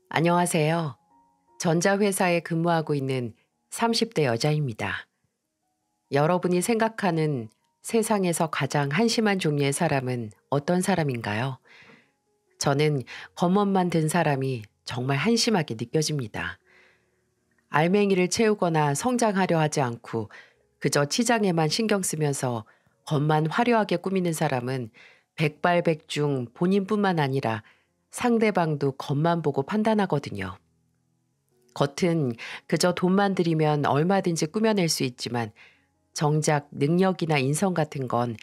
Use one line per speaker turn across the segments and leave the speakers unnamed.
안녕하세요. 전자회사에 근무하고 있는 30대 여자입니다. 여러분이 생각하는 세상에서 가장 한심한 종류의 사람은 어떤 사람인가요? 저는 겉멋만 든 사람이 정말 한심하게 느껴집니다. 알맹이를 채우거나 성장하려 하지 않고 그저 치장에만 신경 쓰면서 겉만 화려하게 꾸미는 사람은 백발백중 본인뿐만 아니라 상대방도 겉만 보고 판단하거든요. 겉은 그저 돈만 들이면 얼마든지 꾸며낼 수 있지만 정작 능력이나 인성 같은 건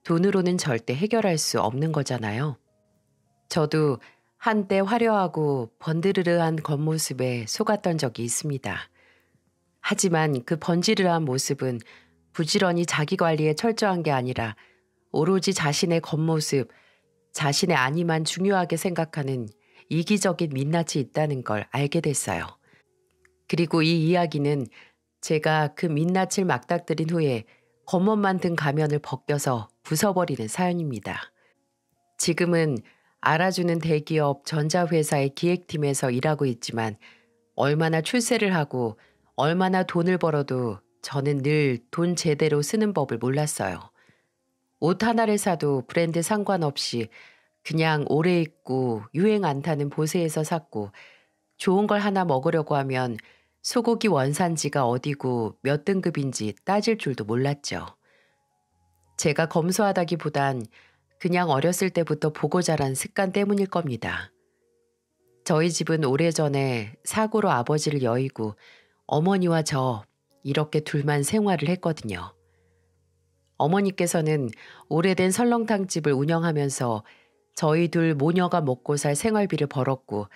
돈으로는 절대 해결할 수 없는 거잖아요. 저도 한때 화려하고 번드르르한 겉모습에 속았던 적이 있습니다. 하지만 그 번지르르한 모습은 부지런히 자기 관리에 철저한 게 아니라 오로지 자신의 겉모습, 자신의 안위만 중요하게 생각하는 이기적인 민낯이 있다는 걸 알게 됐어요. 그리고 이 이야기는 제가 그 민낯을 맞닥뜨린 후에 겉멋만 든 가면을 벗겨서 부숴버리는 사연입니다. 지금은 알아주는 대기업 전자회사의 기획팀에서 일하고 있지만 얼마나 출세를 하고 얼마나 돈을 벌어도 저는 늘 돈 제대로 쓰는 법을 몰랐어요. 옷 하나를 사도 브랜드 상관없이 그냥 오래 입고 유행 안 타는 보세에서 샀고 좋은 걸 하나 먹으려고 하면 소고기 원산지가 어디고 몇 등급인지 따질 줄도 몰랐죠. 제가 검소하다기보단 그냥 어렸을 때부터 보고 자란 습관 때문일 겁니다. 저희 집은 오래전에 사고로 아버지를 여의고 어머니와 저 이렇게 둘만 생활을 했거든요. 어머니께서는 오래된 설렁탕집을 운영하면서 저희 둘 모녀가 먹고 살 생활비를 벌었고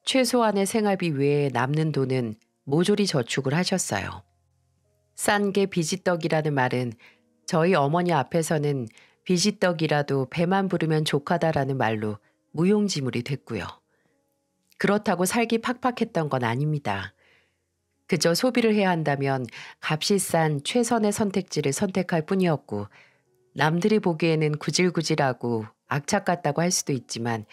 최소한의 생활비 외에 남는 돈은 모조리 저축을 하셨어요. 싼 게 비지떡이라는 말은 저희 어머니 앞에서는 비지떡이라도 배만 부르면 족하다라는 말로 무용지물이 됐고요. 그렇다고 살기 팍팍했던 건 아닙니다. 그저 소비를 해야 한다면 값이 싼 최선의 선택지를 선택할 뿐이었고 남들이 보기에는 구질구질하고 악착 같다고 할 수도 있지만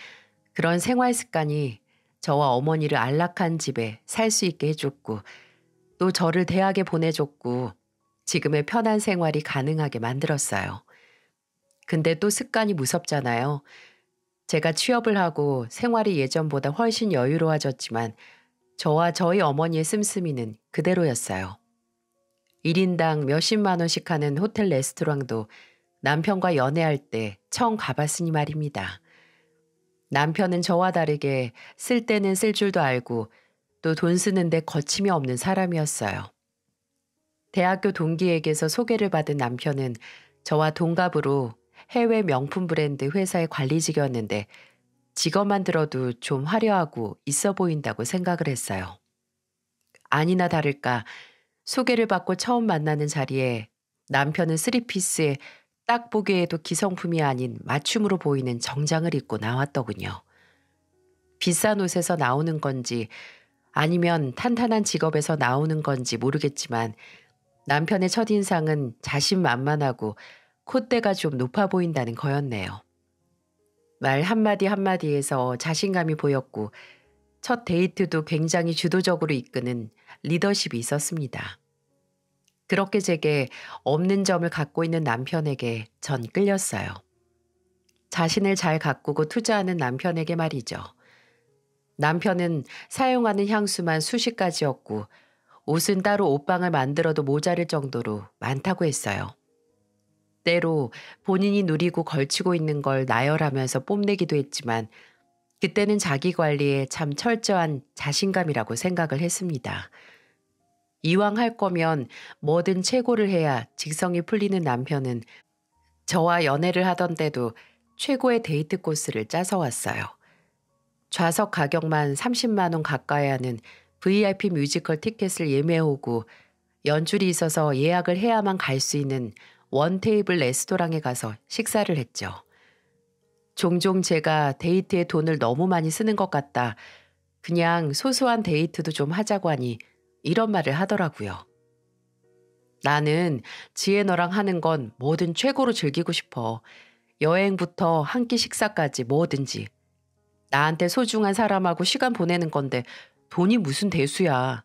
그런 생활 습관이 저와 어머니를 안락한 집에 살 수 있게 해줬고 또 저를 대학에 보내줬고 지금의 편한 생활이 가능하게 만들었어요. 근데 또 습관이 무섭잖아요. 제가 취업을 하고 생활이 예전보다 훨씬 여유로워졌지만 저와 저희 어머니의 씀씀이는 그대로였어요. 1인당 몇십만 원씩 하는 호텔 레스토랑도 남편과 연애할 때 처음 가봤으니 말입니다. 남편은 저와 다르게 쓸 때는 쓸 줄도 알고 또 돈 쓰는데 거침이 없는 사람이었어요. 대학교 동기에게서 소개를 받은 남편은 저와 동갑으로 해외 명품 브랜드 회사의 관리직이었는데 직업만 들어도 좀 화려하고 있어 보인다고 생각을 했어요. 아니나 다를까 소개를 받고 처음 만나는 자리에 남편은 쓰리피스에 딱 보기에도 기성품이 아닌 맞춤으로 보이는 정장을 입고 나왔더군요. 비싼 옷에서 나오는 건지 아니면 탄탄한 직업에서 나오는 건지 모르겠지만 남편의 첫인상은 자신만만하고 콧대가 좀 높아 보인다는 거였네요. 말 한마디 한마디에서 자신감이 보였고 첫 데이트도 굉장히 주도적으로 이끄는 리더십이 있었습니다. 그렇게 제게 없는 점을 갖고 있는 남편에게 전 끌렸어요. 자신을 잘 가꾸고 투자하는 남편에게 말이죠. 남편은 사용하는 향수만 수십 가지였고 옷은 따로 옷방을 만들어도 모자랄 정도로 많다고 했어요. 때로 본인이 누리고 걸치고 있는 걸 나열하면서 뽐내기도 했지만 그때는 자기 관리에 참 철저한 자신감이라고 생각을 했습니다. 이왕 할 거면 뭐든 최고를 해야 직성이 풀리는 남편은 저와 연애를 하던 때도 최고의 데이트 코스를 짜서 왔어요. 좌석 가격만 30만 원 가까이 하는 VIP 뮤지컬 티켓을 예매하고 연줄이 있어서 예약을 해야만 갈 수 있는 원 테이블 레스토랑에 가서 식사를 했죠. 종종 제가 데이트에 돈을 너무 많이 쓰는 것 같다. 그냥 소소한 데이트도 좀 하자고 하니 이런 말을 하더라고요. 나는 지혜 너랑 하는 건 뭐든 최고로 즐기고 싶어. 여행부터 한 끼 식사까지 뭐든지. 나한테 소중한 사람하고 시간 보내는 건데 돈이 무슨 대수야.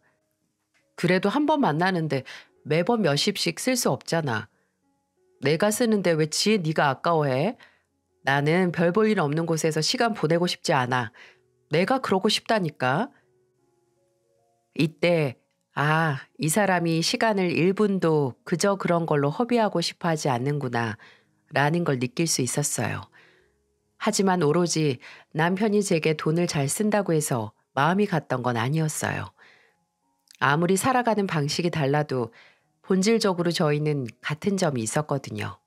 그래도 한 번 만나는데 매번 몇십씩 쓸 수 없잖아. 내가 쓰는데 왜 지혜 네가 아까워해? 나는 별 볼 일 없는 곳에서 시간 보내고 싶지 않아. 내가 그러고 싶다니까. 이때 이 사람이 시간을 1분도 그저 그런 걸로 허비하고 싶어 하지 않는구나 라는 걸 느낄 수 있었어요. 하지만 오로지 남편이 제게 돈을 잘 쓴다고 해서 마음이 갔던 건 아니었어요. 아무리 살아가는 방식이 달라도 본질적으로 저희는 같은 점이 있었거든요.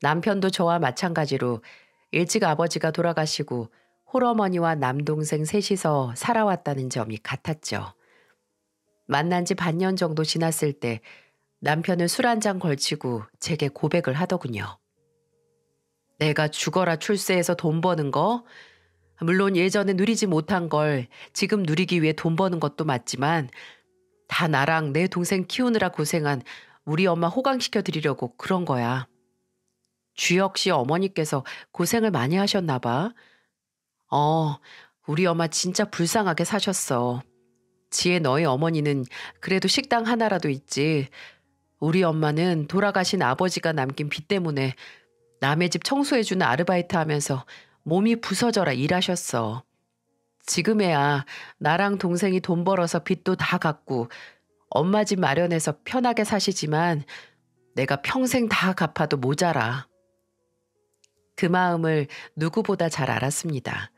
남편도 저와 마찬가지로 일찍 아버지가 돌아가시고 홀어머니와 남동생 셋이서 살아왔다는 점이 같았죠. 만난 지 반년 정도 지났을 때 남편은 술 한 잔 걸치고 제게 고백을 하더군요. 내가 죽어라 출세해서 돈 버는 거? 물론 예전에 누리지 못한 걸 지금 누리기 위해 돈 버는 것도 맞지만 다 나랑 내 동생 키우느라 고생한 우리 엄마 호강시켜 드리려고 그런 거야. 주혁 씨 어머니께서 고생을 많이 하셨나 봐. 우리 엄마 진짜 불쌍하게 사셨어. 지혜 너희 어머니는 그래도 식당 하나라도 있지. 우리 엄마는 돌아가신 아버지가 남긴 빚 때문에 남의 집 청소해주는 아르바이트 하면서 몸이 부서져라 일하셨어. 지금에야 나랑 동생이 돈 벌어서 빚도 다 갚고 엄마 집 마련해서 편하게 사시지만 내가 평생 다 갚아도 모자라. 그 마음을 누구보다 잘 알았습니다.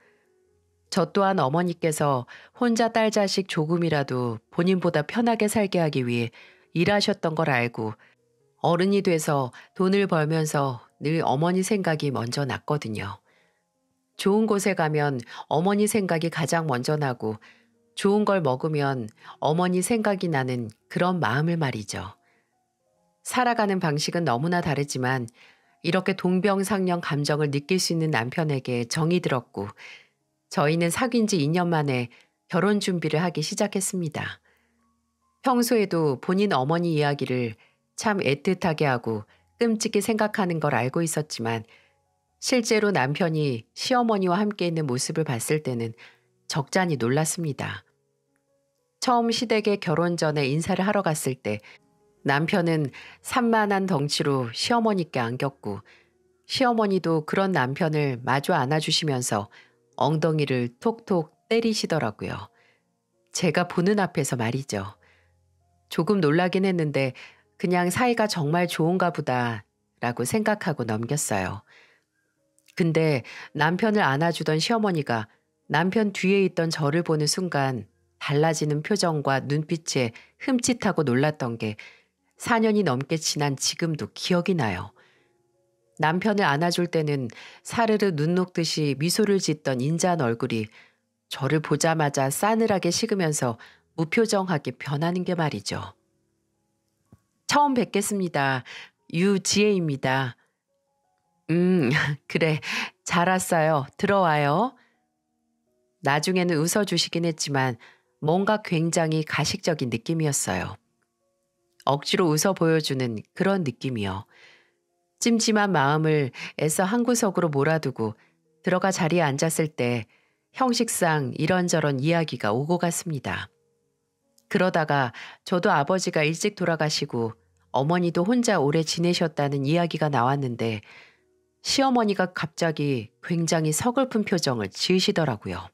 저 또한 어머니께서 혼자 딸 자식 조금이라도 본인보다 편하게 살게 하기 위해 일하셨던 걸 알고 어른이 돼서 돈을 벌면서 늘 어머니 생각이 먼저 났거든요. 좋은 곳에 가면 어머니 생각이 가장 먼저 나고 좋은 걸 먹으면 어머니 생각이 나는 그런 마음을 말이죠. 살아가는 방식은 너무나 다르지만 이렇게 동병상련 감정을 느낄 수 있는 남편에게 정이 들었고 저희는 사귄 지 2년 만에 결혼 준비를 하기 시작했습니다. 평소에도 본인 어머니 이야기를 참 애틋하게 하고 끔찍히 생각하는 걸 알고 있었지만 실제로 남편이 시어머니와 함께 있는 모습을 봤을 때는 적잖이 놀랐습니다. 처음 시댁에 결혼 전에 인사를 하러 갔을 때 남편은 산만한 덩치로 시어머니께 안겼고 시어머니도 그런 남편을 마주 안아주시면서 엉덩이를 톡톡 때리시더라고요. 제가 보는 앞에서 말이죠. 조금 놀라긴 했는데 그냥 사이가 정말 좋은가 보다라고 생각하고 넘겼어요. 근데 남편을 안아주던 시어머니가 남편 뒤에 있던 저를 보는 순간 달라지는 표정과 눈빛에 흠칫하고 놀랐던 게 4년이 넘게 지난 지금도 기억이 나요. 남편을 안아줄 때는 사르르 눈 녹듯이 미소를 짓던 인자한 얼굴이 저를 보자마자 싸늘하게 식으면서 무표정하게 변하는 게 말이죠. 처음 뵙겠습니다. 유지혜입니다. 그래. 잘 왔어요. 들어와요. 나중에는 웃어주시긴 했지만 뭔가 굉장히 가식적인 느낌이었어요. 억지로 웃어 보여주는 그런 느낌이요. 찜찜한 마음을 애써 한 구석으로 몰아두고 들어가 자리에 앉았을 때 형식상 이런저런 이야기가 오고 갔습니다. 그러다가 저도 아버지가 일찍 돌아가시고 어머니도 혼자 오래 지내셨다는 이야기가 나왔는데 시어머니가 갑자기 굉장히 서글픈 표정을 지으시더라고요.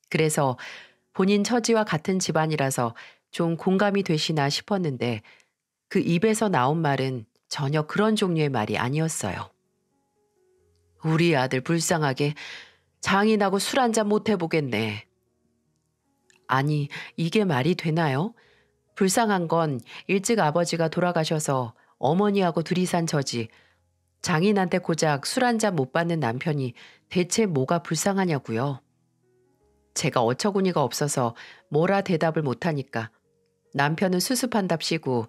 그래서 본인 처지와 같은 집안이라서 좀 공감이 되시나 싶었는데 그 입에서 나온 말은 전혀 그런 종류의 말이 아니었어요. 우리 아들 불쌍하게 장인하고 술 한잔 못 해보겠네. 아니, 이게 말이 되나요? 불쌍한 건 일찍 아버지가 돌아가셔서 어머니하고 둘이 산 저지 장인한테 고작 술 한잔 못 받는 남편이 대체 뭐가 불쌍하냐고요. 제가 어처구니가 없어서 뭐라 대답을 못하니까 남편은 수습한답시고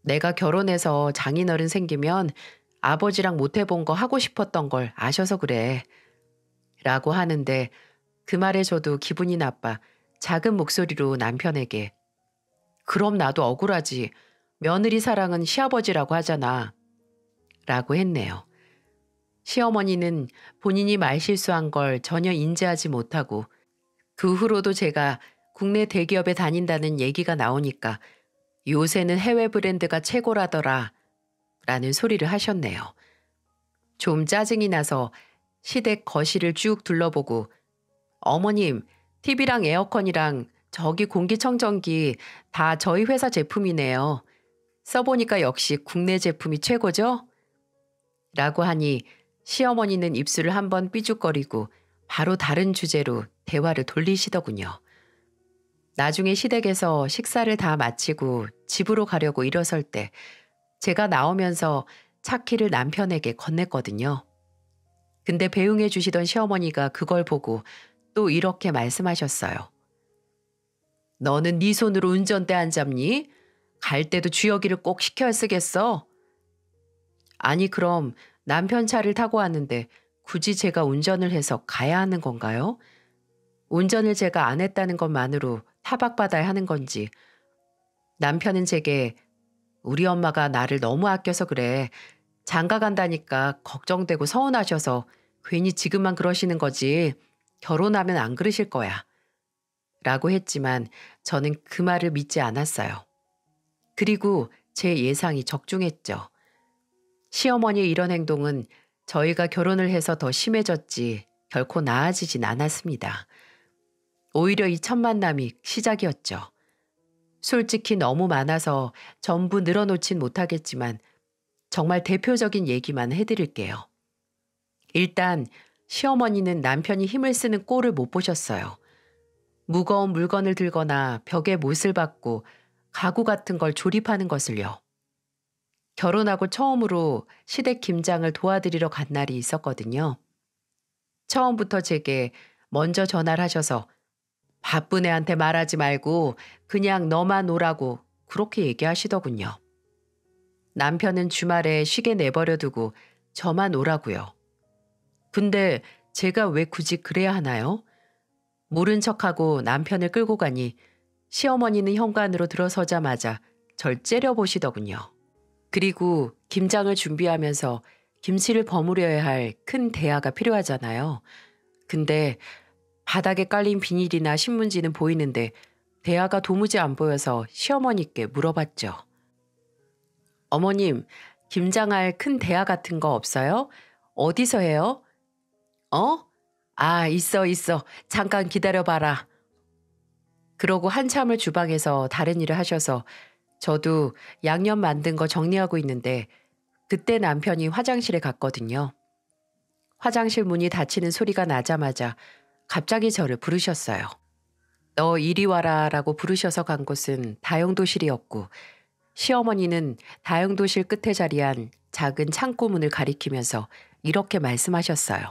내가 결혼해서 장인어른 생기면 아버지랑 못 해본 거 하고 싶었던 걸 아셔서 그래. 라고 하는데 그 말에 저도 기분이 나빠 작은 목소리로 남편에게 그럼 나도 억울하지. 며느리 사랑은 시아버지라고 하잖아. 라고 했네요. 시어머니는 본인이 말실수한 걸 전혀 인지하지 못하고 그 후로도 제가 국내 대기업에 다닌다는 얘기가 나오니까 요새는 해외 브랜드가 최고라더라 라는 소리를 하셨네요. 좀 짜증이 나서 시댁 거실을 쭉 둘러보고 어머님, TV랑 에어컨이랑 저기 공기청정기 다 저희 회사 제품이네요. 써보니까 역시 국내 제품이 최고죠? 라고 하니 시어머니는 입술을 한번 삐죽거리고 바로 다른 주제로 대화를 돌리시더군요. 나중에 시댁에서 식사를 다 마치고 집으로 가려고 일어설 때 제가 나오면서 차 키를 남편에게 건넸거든요. 근데 배웅해 주시던 시어머니가 그걸 보고 또 이렇게 말씀하셨어요. 너는 네 손으로 운전대 안 잡니? 갈 때도 주여기를 꼭 시켜야 쓰겠어? 아니 그럼 남편 차를 타고 왔는데 굳이 제가 운전을 해서 가야 하는 건가요? 운전을 제가 안 했다는 것만으로 타박받아야 하는 건지 남편은 제게 우리 엄마가 나를 너무 아껴서 그래. 장가 간다니까 걱정되고 서운하셔서 괜히 지금만 그러시는 거지. 결혼하면 안 그러실 거야. 라고 했지만 저는 그 말을 믿지 않았어요. 그리고 제 예상이 적중했죠. 시어머니의 이런 행동은 저희가 결혼을 해서 더 심해졌지 결코 나아지진 않았습니다. 오히려 이 첫 만남이 시작이었죠. 솔직히 너무 많아서 전부 늘어놓진 못하겠지만 정말 대표적인 얘기만 해드릴게요. 일단 시어머니는 남편이 힘을 쓰는 꼴을 못 보셨어요. 무거운 물건을 들거나 벽에 못을 박고 가구 같은 걸 조립하는 것을요. 결혼하고 처음으로 시댁 김장을 도와드리러 간 날이 있었거든요. 처음부터 제게 먼저 전화를 하셔서 바쁜 애한테 말하지 말고 그냥 너만 오라고 그렇게 얘기하시더군요. 남편은 주말에 쉬게 내버려 두고 저만 오라고요. 근데 제가 왜 굳이 그래야 하나요? 모른 척하고 남편을 끌고 가니 시어머니는 현관으로 들어서자마자 절 째려보시더군요. 그리고 김장을 준비하면서 김치를 버무려야 할 큰 대야가 필요하잖아요. 근데 바닥에 깔린 비닐이나 신문지는 보이는데 대야가 도무지 안 보여서 시어머니께 물어봤죠. 어머님, 김장할 큰 대야 같은 거 없어요? 어디서 해요? 어? 아, 있어. 잠깐 기다려봐라. 그러고 한참을 주방에서 다른 일을 하셔서 저도 양념 만든 거 정리하고 있는데 그때 남편이 화장실에 갔거든요. 화장실 문이 닫히는 소리가 나자마자 갑자기 저를 부르셨어요. 너 이리 와라 라고 부르셔서 간 곳은 다용도실이었고 시어머니는 다용도실 끝에 자리한 작은 창고 문을 가리키면서 이렇게 말씀하셨어요.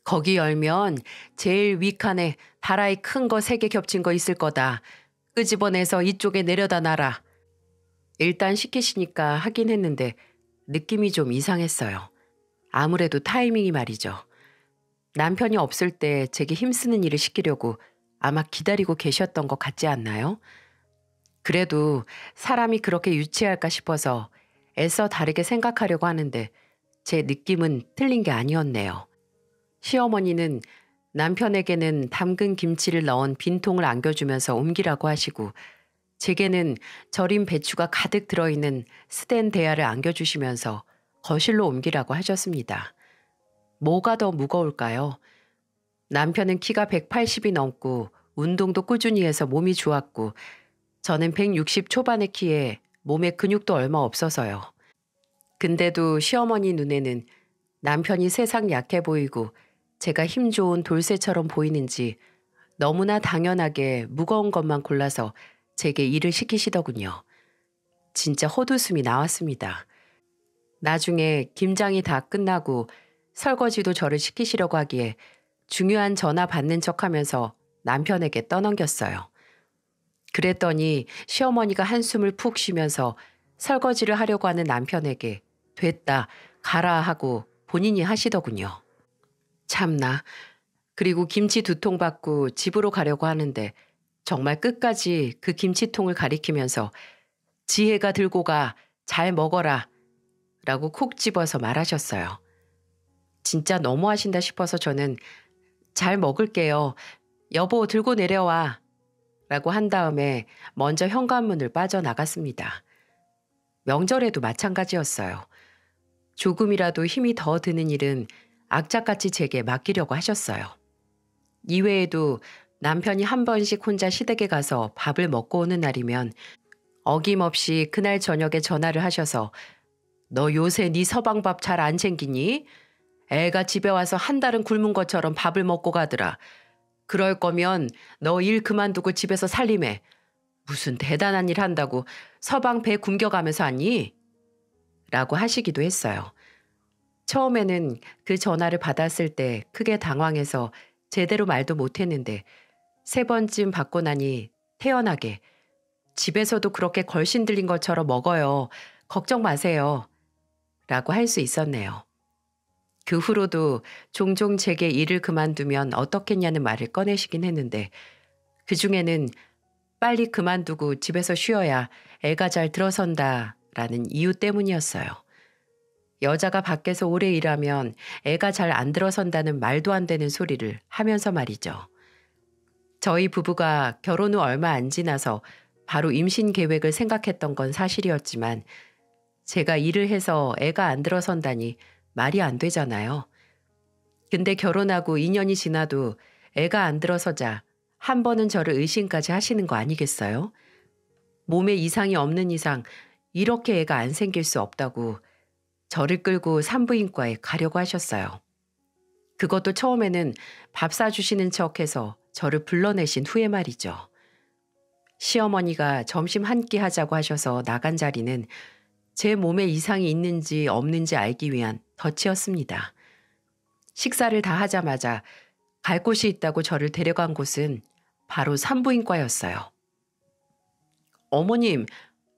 거기 열면 제일 윗칸에 다라이 큰 거 3개 겹친 거 있을 거다. 끄집어내서 이쪽에 내려다 놔라. 일단 시키시니까 하긴 했는데 느낌이 좀 이상했어요. 아무래도 타이밍이 말이죠. 남편이 없을 때 제게 힘쓰는 일을 시키려고 아마 기다리고 계셨던 것 같지 않나요? 그래도 사람이 그렇게 유치할까 싶어서 애써 다르게 생각하려고 하는데 제 느낌은 틀린 게 아니었네요. 시어머니는 남편에게는 담근 김치를 넣은 빈통을 안겨주면서 옮기라고 하시고 제게는 절인 배추가 가득 들어있는 스텐 대야를 안겨주시면서 거실로 옮기라고 하셨습니다. 뭐가 더 무거울까요? 남편은 키가 180이 넘고 운동도 꾸준히 해서 몸이 좋았고 저는 160 초반의 키에 몸에 근육도 얼마 없어서요. 근데도 시어머니 눈에는 남편이 세상 약해 보이고 제가 힘 좋은 돌쇠처럼 보이는지 너무나 당연하게 무거운 것만 골라서 제게 일을 시키시더군요. 진짜 헛웃음이 나왔습니다. 나중에 김장이 다 끝나고 설거지도 저를 시키시려고 하기에 중요한 전화 받는 척하면서 남편에게 떠넘겼어요. 그랬더니 시어머니가 한숨을 푹 쉬면서 설거지를 하려고 하는 남편에게 됐다, 가라 하고 본인이 하시더군요. 참나. 그리고 김치 2통 받고 집으로 가려고 하는데 정말 끝까지 그 김치통을 가리키면서 지혜가 들고 가, 잘 먹어라 라고 콕 집어서 말하셨어요. 진짜 너무하신다 싶어서 저는 잘 먹을게요. 여보 들고 내려와. 라고 한 다음에 먼저 현관문을 빠져나갔습니다. 명절에도 마찬가지였어요. 조금이라도 힘이 더 드는 일은 악착같이 제게 맡기려고 하셨어요. 이외에도 남편이 한 번씩 혼자 시댁에 가서 밥을 먹고 오는 날이면 어김없이 그날 저녁에 전화를 하셔서 너 요새 네 서방밥 잘 안 챙기니? 애가 집에 와서 한 달은 굶은 것처럼 밥을 먹고 가더라. 그럴 거면 너 일 그만두고 집에서 살림해. 무슨 대단한 일 한다고 서방 배 굶겨가면서 하니? 라고 하시기도 했어요. 처음에는 그 전화를 받았을 때 크게 당황해서 제대로 말도 못했는데 3번쯤 받고 나니 태연하게 집에서도 그렇게 걸신 들린 것처럼 먹어요. 걱정 마세요. 라고 할 수 있었네요. 그 후로도 종종 제게 일을 그만두면 어떻겠냐는 말을 꺼내시긴 했는데 그중에는 빨리 그만두고 집에서 쉬어야 애가 잘 들어선다 라는 이유 때문이었어요. 여자가 밖에서 오래 일하면 애가 잘 안 들어선다는 말도 안 되는 소리를 하면서 말이죠. 저희 부부가 결혼 후 얼마 안 지나서 바로 임신 계획을 생각했던 건 사실이었지만 제가 일을 해서 애가 안 들어선다니 말이 안 되잖아요. 근데 결혼하고 2년이 지나도 애가 안 들어서자 한 번은 저를 의심까지 하시는 거 아니겠어요? 몸에 이상이 없는 이상 이렇게 애가 안 생길 수 없다고 저를 끌고 산부인과에 가려고 하셨어요. 그것도 처음에는 밥 사주시는 척해서 저를 불러내신 후에 말이죠. 시어머니가 점심 한 끼 하자고 하셔서 나간 자리는 제 몸에 이상이 있는지 없는지 알기 위한 덫이었습니다. 식사를 다 하자마자 갈 곳이 있다고 저를 데려간 곳은 바로 산부인과였어요. 어머님,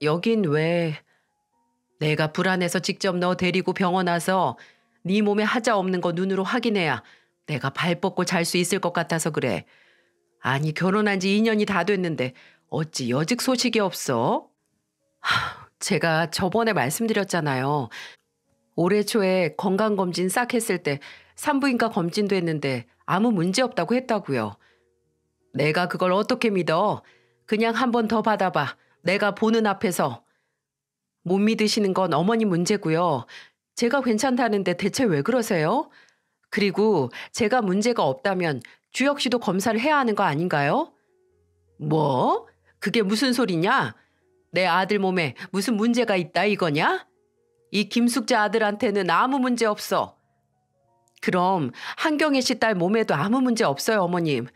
여긴 왜... 내가 불안해서 직접 너 데리고 병원 와서 네 몸에 하자 없는 거 눈으로 확인해야 내가 발 뻗고 잘 수 있을 것 같아서 그래. 아니 결혼한 지 2년이 다 됐는데 어찌 여직 소식이 없어? 제가 저번에 말씀드렸잖아요. 올해 초에 건강검진 싹 했을 때 산부인과 검진도 했는데 아무 문제 없다고 했다고요. 내가 그걸 어떻게 믿어? 그냥 한 번 더 받아봐. 내가 보는 앞에서. 못 믿으시는 건 어머니 문제고요. 제가 괜찮다는데 대체 왜 그러세요? 그리고 제가 문제가 없다면 주혁 씨도 검사를 해야 하는 거 아닌가요? 뭐? 그게 무슨 소리냐? 내 아들 몸에 무슨 문제가 있다 이거냐? 이 김숙자 아들한테는 아무 문제 없어. 그럼 한경애 씨 딸 몸에도 아무 문제 없어요, 어머님.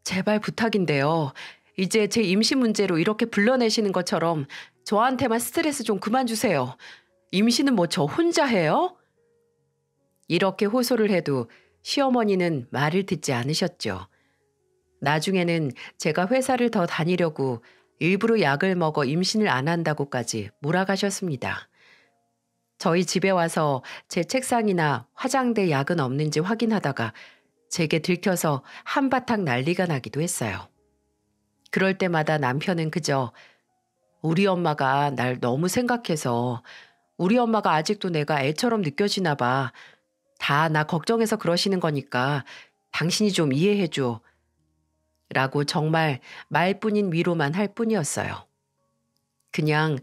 제발 부탁인데요. 이제 제 임신 문제로 이렇게 불러내시는 것처럼 저한테만 스트레스 좀 그만 주세요. 임신은 뭐 저 혼자 해요? 이렇게 호소를 해도 시어머니는 말을 듣지 않으셨죠. 나중에는 제가 회사를 더 다니려고 일부러 약을 먹어 임신을 안 한다고까지 몰아가셨습니다. 저희 집에 와서 제 책상이나 화장대 약은 없는지 확인하다가 제게 들켜서 한바탕 난리가 나기도 했어요. 그럴 때마다 남편은 그저 우리 엄마가 날 너무 생각해서 우리 엄마가 아직도 내가 애처럼 느껴지나 봐. 다 나 걱정해서 그러시는 거니까 당신이 좀 이해해줘. 라고 정말 말뿐인 위로만 할 뿐이었어요. 그냥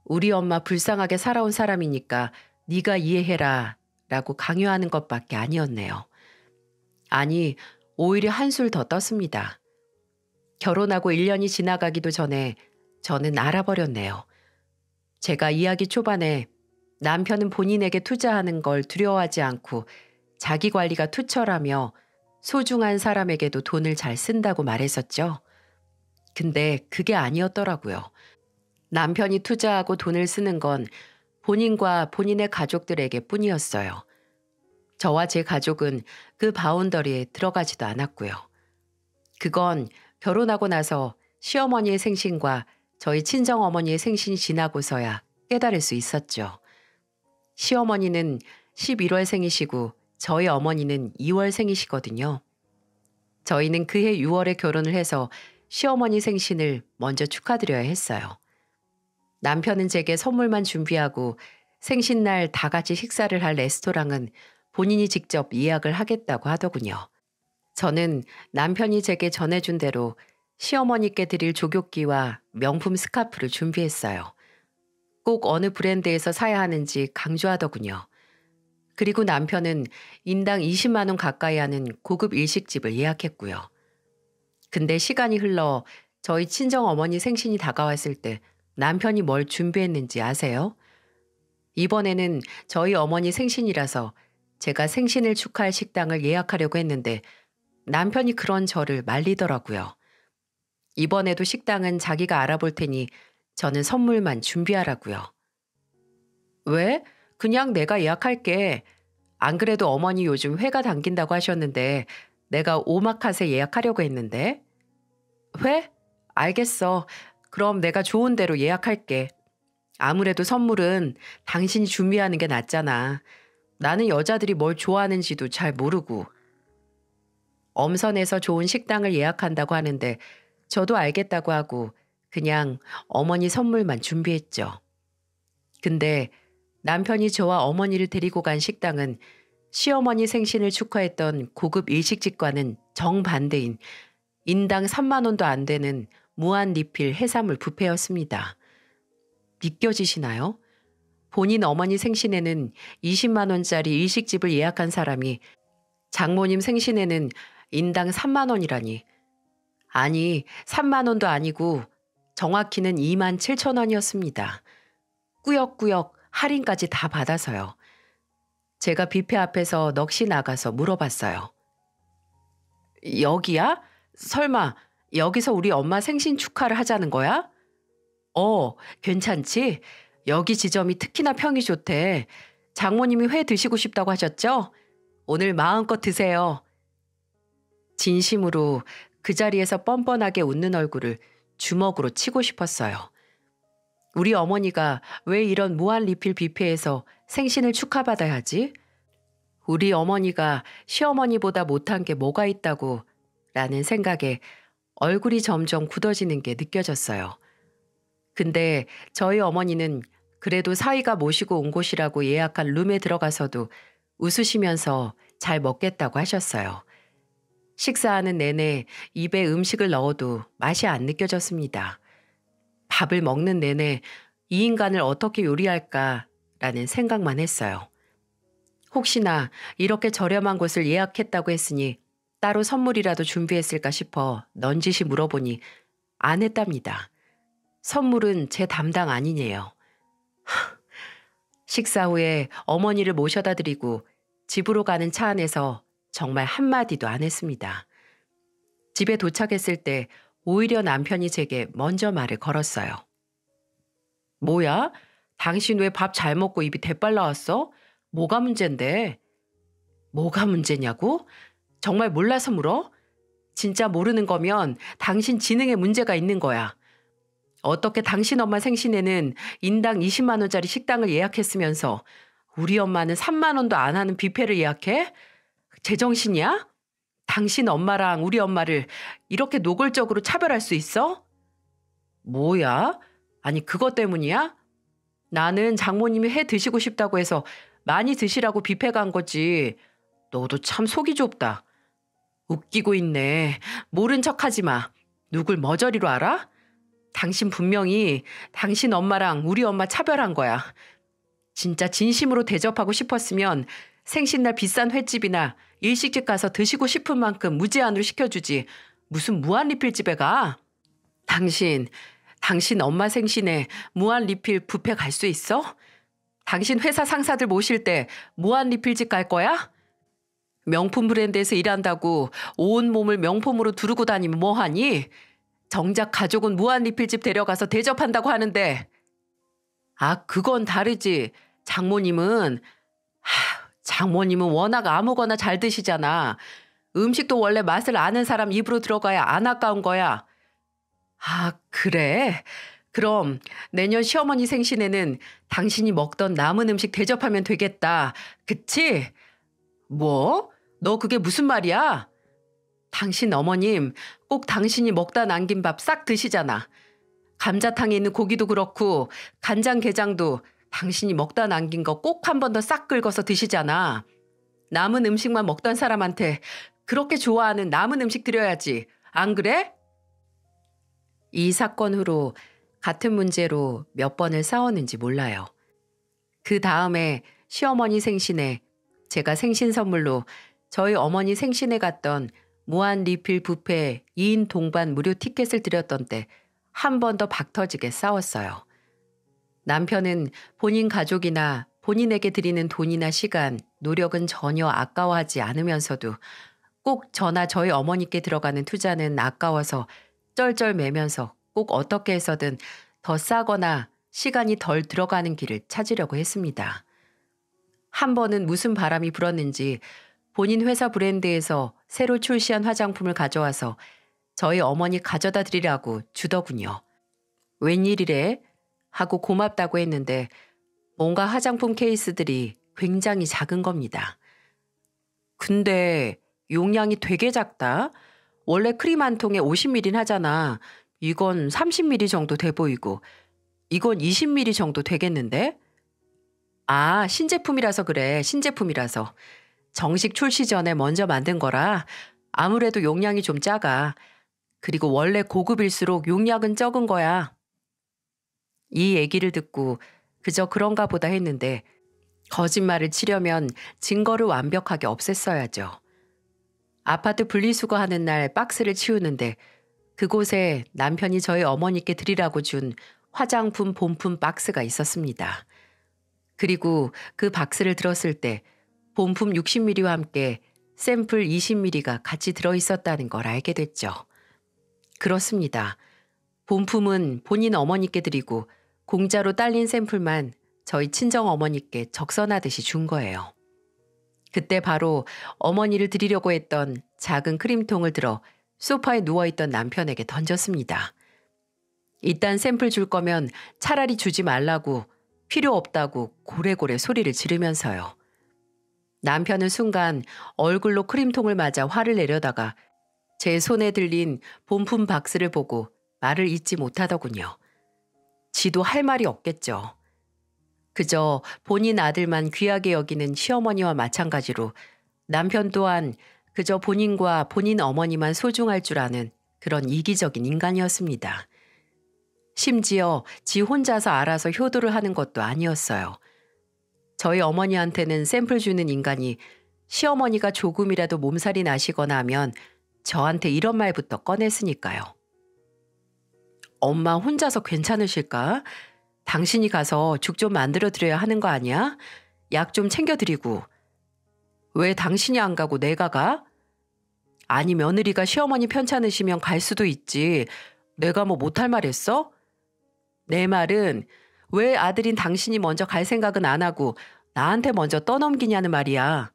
우리 엄마 불쌍하게 살아온 사람이니까 네가 이해해라 라고 강요하는 것밖에 아니었네요. 아니, 오히려 한술 더 떴습니다. 결혼하고 1년이 지나가기도 전에 저는 알아버렸네요. 제가 이야기 초반에 남편은 본인에게 투자하는 걸 두려워하지 않고 자기 관리가 투철하며 소중한 사람에게도 돈을 잘 쓴다고 말했었죠. 근데 그게 아니었더라고요. 남편이 투자하고 돈을 쓰는 건 본인과 본인의 가족들에게 뿐이었어요. 저와 제 가족은 그 바운더리에 들어가지도 않았고요. 그건 결혼하고 나서 시어머니의 생신과 저희 친정어머니의 생신이 지나고서야 깨달을 수 있었죠. 시어머니는 11월 생이시고 저희 어머니는 2월 생이시거든요. 저희는 그해 6월에 결혼을 해서 시어머니 생신을 먼저 축하드려야 했어요. 남편은 제게 선물만 준비하고 생신날 다 같이 식사를 할 레스토랑은 본인이 직접 예약을 하겠다고 하더군요. 저는 남편이 제게 전해준 대로 시어머니께 드릴 조교기와 명품 스카프를 준비했어요. 꼭 어느 브랜드에서 사야 하는지 강조하더군요. 그리고 남편은 인당 20만 원 가까이 하는 고급 일식집을 예약했고요. 근데 시간이 흘러 저희 친정어머니 생신이 다가왔을 때 남편이 뭘 준비했는지 아세요? 이번에는 저희 어머니 생신이라서 제가 생신을 축하할 식당을 예약하려고 했는데 남편이 그런 저를 말리더라고요. 이번에도 식당은 자기가 알아볼 테니 저는 선물만 준비하라고요. 왜? 그냥 내가 예약할게. 안 그래도 어머니 요즘 회가 당긴다고 하셨는데 내가 오마카세 예약하려고 했는데. 회? 알겠어. 그럼 내가 좋은 대로 예약할게. 아무래도 선물은 당신이 준비하는 게 낫잖아. 나는 여자들이 뭘 좋아하는지도 잘 모르고. 엄선해서 좋은 식당을 예약한다고 하는데 저도 알겠다고 하고 그냥 어머니 선물만 준비했죠. 근데 남편이 저와 어머니를 데리고 간 식당은 시어머니 생신을 축하했던 고급 일식집과는 정반대인 인당 3만 원도 안 되는 무한 리필 해산물 뷔페였습니다. 믿겨지시나요? 본인 어머니 생신에는 20만 원짜리 일식집을 예약한 사람이 장모님 생신에는 인당 3만 원이라니. 아니, 3만 원도 아니고 정확히는 2만 7천 원이었습니다. 꾸역꾸역 할인까지 다 받아서요. 제가 뷔페 앞에서 넋이 나가서 물어봤어요. 여기야? 설마 여기서 우리 엄마 생신 축하를 하자는 거야? 괜찮지? 여기 지점이 특히나 평이 좋대. 장모님이 회 드시고 싶다고 하셨죠? 오늘 마음껏 드세요. 진심으로 그 자리에서 뻔뻔하게 웃는 얼굴을 주먹으로 치고 싶었어요. 우리 어머니가 왜 이런 무한 리필 뷔페에서 생신을 축하받아야 하지? 우리 어머니가 시어머니보다 못한 게 뭐가 있다고 라는 생각에 얼굴이 점점 굳어지는 게 느껴졌어요. 근데 저희 어머니는 그래도 사위가 모시고 온 곳이라고 예약한 룸에 들어가서도 웃으시면서 잘 먹겠다고 하셨어요. 식사하는 내내 입에 음식을 넣어도 맛이 안 느껴졌습니다. 밥을 먹는 내내 이 인간을 어떻게 요리할까라는 생각만 했어요. 혹시나 이렇게 저렴한 곳을 예약했다고 했으니 따로 선물이라도 준비했을까 싶어 넌지시 물어보니 안 했답니다. 선물은 제 담당 아니네요. 식사 후에 어머니를 모셔다 드리고 집으로 가는 차 안에서 정말 한마디도 안 했습니다. 집에 도착했을 때 오히려 남편이 제게 먼저 말을 걸었어요. 뭐야? 당신 왜 밥 잘 먹고 입이 대빨 나왔어? 뭐가 문제인데? 뭐가 문제냐고? 정말 몰라서 물어? 진짜 모르는 거면 당신 지능에 문제가 있는 거야. 어떻게 당신 엄마 생신에는 인당 20만 원짜리 식당을 예약했으면서 우리 엄마는 3만 원도 안 하는 뷔페를 예약해? 제정신이야? 당신 엄마랑 우리 엄마를 이렇게 노골적으로 차별할 수 있어? 뭐야? 아니 그것 때문이야? 나는 장모님이 회 드시고 싶다고 해서 많이 드시라고 뷔페 간 거지. 너도 참 속이 좁다. 웃기고 있네. 모른 척하지 마. 누굴 머저리로 알아? 당신 분명히 당신 엄마랑 우리 엄마 차별한 거야. 진짜 진심으로 대접하고 싶었으면 생신날 비싼 횟집이나 일식집 가서 드시고 싶은 만큼 무제한으로 시켜주지. 무슨 무한 리필집에 가? 당신 엄마 생신에 무한 리필 뷔페 갈 수 있어? 당신 회사 상사들 모실 때 무한 리필집 갈 거야? 명품 브랜드에서 일한다고 온 몸을 명품으로 두르고 다니면 뭐하니? 정작 가족은 무한 리필집 데려가서 대접한다고 하는데. 아, 그건 다르지. 장모님은 워낙 아무거나 잘 드시잖아. 음식도 원래 맛을 아는 사람 입으로 들어가야 안 아까운 거야. 아, 그래? 그럼 내년 시어머니 생신에는 당신이 먹던 남은 음식 대접하면 되겠다. 그치? 뭐? 너 그게 무슨 말이야? 당신 어머님 꼭 당신이 먹다 남긴 밥 싹 드시잖아. 감자탕에 있는 고기도 그렇고 간장게장도 당신이 먹다 남긴 거 꼭 한 번 더 싹 긁어서 드시잖아. 남은 음식만 먹던 사람한테 그렇게 좋아하는 남은 음식 드려야지. 안 그래? 이 사건 후로 같은 문제로 몇 번을 싸웠는지 몰라요. 그 다음에 시어머니 생신에 제가 생신 선물로 저희 어머니 생신에 갔던 무한 리필 뷔페 2인 동반 무료 티켓을 드렸던 때 한 번 더 박터지게 싸웠어요. 남편은 본인 가족이나 본인에게 드리는 돈이나 시간, 노력은 전혀 아까워하지 않으면서도 꼭 저나 저희 어머니께 들어가는 투자는 아까워서 쩔쩔매면서 꼭 어떻게 해서든 더 싸거나 시간이 덜 들어가는 길을 찾으려고 했습니다. 한 번은 무슨 바람이 불었는지 본인 회사 브랜드에서 새로 출시한 화장품을 가져와서 저희 어머니 가져다 드리라고 주더군요. 웬일이래? 하고 고맙다고 했는데 뭔가 화장품 케이스들이 굉장히 작은 겁니다. 근데 용량이 되게 작다. 원래 크림 한 통에 50ml는 하잖아. 이건 30ml 정도 돼 보이고 이건 20ml 정도 되겠는데? 아, 신제품이라서 그래. 신제품이라서. 정식 출시 전에 먼저 만든 거라 아무래도 용량이 좀 작아. 그리고 원래 고급일수록 용량은 적은 거야. 이 얘기를 듣고 그저 그런가 보다 했는데 거짓말을 치려면 증거를 완벽하게 없앴어야죠. 아파트 분리수거하는 날 박스를 치우는데 그곳에 남편이 저희 어머니께 드리라고 준 화장품 본품 박스가 있었습니다. 그리고 그 박스를 들었을 때 본품 60ml와 함께 샘플 20ml가 같이 들어있었다는 걸 알게 됐죠. 그렇습니다. 본품은 본인 어머니께 드리고 공짜로 딸린 샘플만 저희 친정 어머니께 적선하듯이 준 거예요. 그때 바로 어머니를 드리려고 했던 작은 크림통을 들어 소파에 누워있던 남편에게 던졌습니다. 일단 샘플 줄 거면 차라리 주지 말라고 필요 없다고 고래고래 소리를 지르면서요. 남편은 순간 얼굴로 크림통을 맞아 화를 내려다가 제 손에 들린 본품 박스를 보고 말을 잇지 못하더군요. 지도 할 말이 없겠죠. 그저 본인 아들만 귀하게 여기는 시어머니와 마찬가지로 남편 또한 그저 본인과 본인 어머니만 소중할 줄 아는 그런 이기적인 인간이었습니다. 심지어 지 혼자서 알아서 효도를 하는 것도 아니었어요. 저희 어머니한테는 샘플 주는 인간이 시어머니가 조금이라도 몸살이 나시거나 하면 저한테 이런 말부터 꺼냈으니까요. 엄마 혼자서 괜찮으실까? 당신이 가서 죽 좀 만들어 드려야 하는 거 아니야? 약 좀 챙겨드리고. 왜 당신이 안 가고 내가 가? 아니 며느리가 시어머니 편찮으시면 갈 수도 있지. 내가 뭐 못할 말 했어? 내 말은 왜 아들인 당신이 먼저 갈 생각은 안 하고 나한테 먼저 떠넘기냐는 말이야.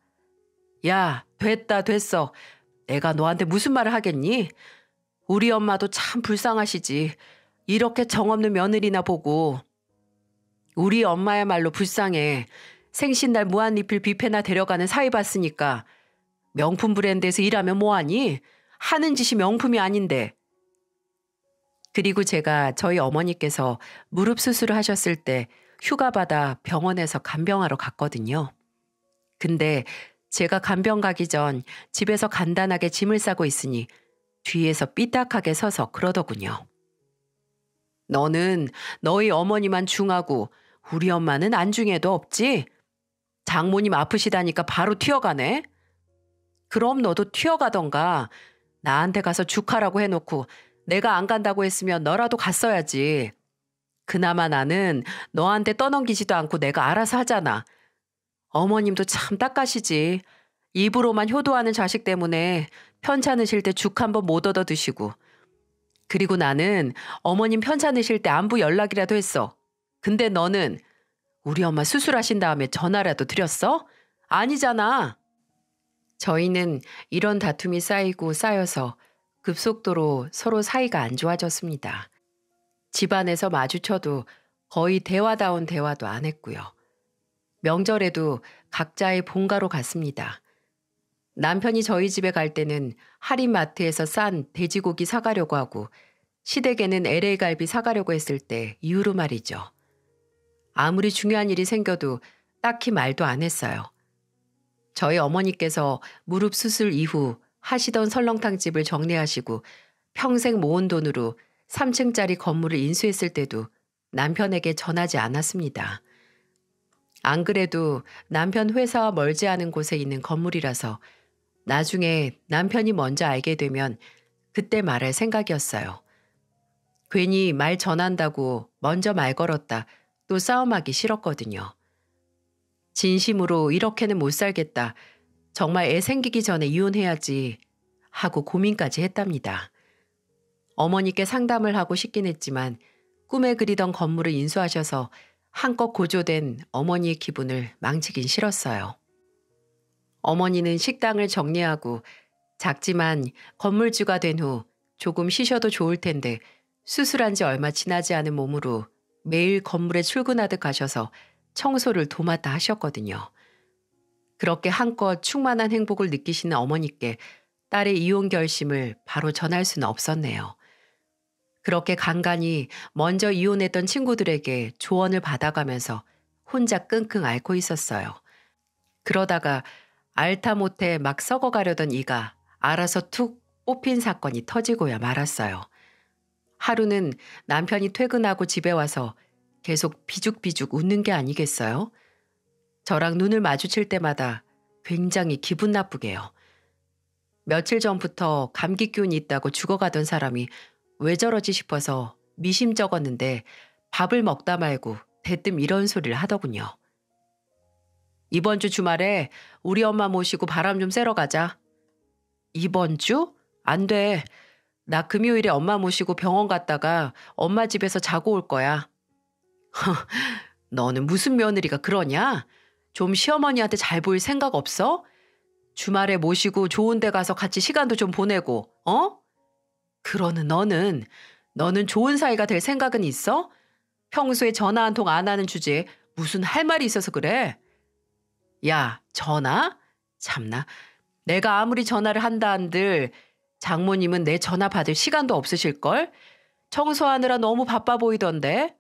야, 됐어. 내가 너한테 무슨 말을 하겠니? 우리 엄마도 참 불쌍하시지. 이렇게 정없는 며느리나 보고. 우리 엄마야말로 불쌍해. 생신날 무한리필 뷔페나 데려가는 사위 봤으니까. 명품 브랜드에서 일하면 뭐하니? 하는 짓이 명품이 아닌데. 그리고 제가 저희 어머니께서 무릎 수술을 하셨을 때 휴가 받아 병원에서 간병하러 갔거든요. 근데 제가 간병 가기 전 집에서 간단하게 짐을 싸고 있으니 뒤에서 삐딱하게 서서 그러더군요. 너는 너희 어머니만 중하고 우리 엄마는 안중에도 없지? 장모님 아프시다니까 바로 튀어가네? 그럼 너도 튀어가던가. 나한테 가서 죽하라고 해놓고 내가 안 간다고 했으면 너라도 갔어야지. 그나마 나는 너한테 떠넘기지도 않고 내가 알아서 하잖아. 어머님도 참 딱가시지. 입으로만 효도하는 자식 때문에 편찮으실 때 죽 한 번 못 얻어 드시고. 그리고 나는 어머님 편찮으실 때 안부 연락이라도 했어. 근데 너는 우리 엄마 수술하신 다음에 전화라도 드렸어? 아니잖아. 저희는 이런 다툼이 쌓이고 쌓여서 급속도로 서로 사이가 안 좋아졌습니다. 집안에서 마주쳐도 거의 대화다운 대화도 안 했고요. 명절에도 각자의 본가로 갔습니다. 남편이 저희 집에 갈 때는 할인마트에서 싼 돼지고기 사가려고 하고 시댁에는 LA 갈비 사가려고 했을 때 이후로 말이죠. 아무리 중요한 일이 생겨도 딱히 말도 안 했어요. 저희 어머니께서 무릎 수술 이후 하시던 설렁탕집을 정리하시고 평생 모은 돈으로 3층짜리 건물을 인수했을 때도 남편에게 전하지 않았습니다. 안 그래도 남편 회사와 멀지 않은 곳에 있는 건물이라서 나중에 남편이 먼저 알게 되면 그때 말할 생각이었어요. 괜히 말 전한다고 먼저 말 걸었다 또 싸움하기 싫었거든요. 진심으로 이렇게는 못 살겠다. 정말 애 생기기 전에 이혼해야지 하고 고민까지 했답니다. 어머니께 상담을 하고 싶긴 했지만 꿈에 그리던 건물을 인수하셔서 한껏 고조된 어머니의 기분을 망치긴 싫었어요. 어머니는 식당을 정리하고 작지만 건물주가 된 후 조금 쉬셔도 좋을 텐데 수술한 지 얼마 지나지 않은 몸으로 매일 건물에 출근하듯 가셔서 청소를 도맡아 하셨거든요. 그렇게 한껏 충만한 행복을 느끼시는 어머니께 딸의 이혼 결심을 바로 전할 수는 없었네요. 그렇게 간간히 먼저 이혼했던 친구들에게 조언을 받아가면서 혼자 끙끙 앓고 있었어요. 그러다가 알다 못해 막 썩어가려던 이가 알아서 툭 뽑힌 사건이 터지고야 말았어요. 하루는 남편이 퇴근하고 집에 와서 계속 비죽비죽 웃는 게 아니겠어요? 저랑 눈을 마주칠 때마다 굉장히 기분 나쁘게요. 며칠 전부터 감기 기운이 있다고 죽어가던 사람이 왜 저러지 싶어서 미심쩍었는데 밥을 먹다 말고 대뜸 이런 소리를 하더군요. 이번 주 주말에 우리 엄마 모시고 바람 좀 쐬러 가자. 이번 주? 안 돼. 나 금요일에 엄마 모시고 병원 갔다가 엄마 집에서 자고 올 거야. 너는 무슨 며느리가 그러냐? 좀 시어머니한테 잘 보일 생각 없어? 주말에 모시고 좋은 데 가서 같이 시간도 좀 보내고, 어? 그러는 너는 좋은 사이가 될 생각은 있어? 평소에 전화 한 통 안 하는 주제에 무슨 할 말이 있어서 그래? 야, 전화? 참나. 내가 아무리 전화를 한다 한들 장모님은 내 전화 받을 시간도 없으실걸? 청소하느라 너무 바빠 보이던데.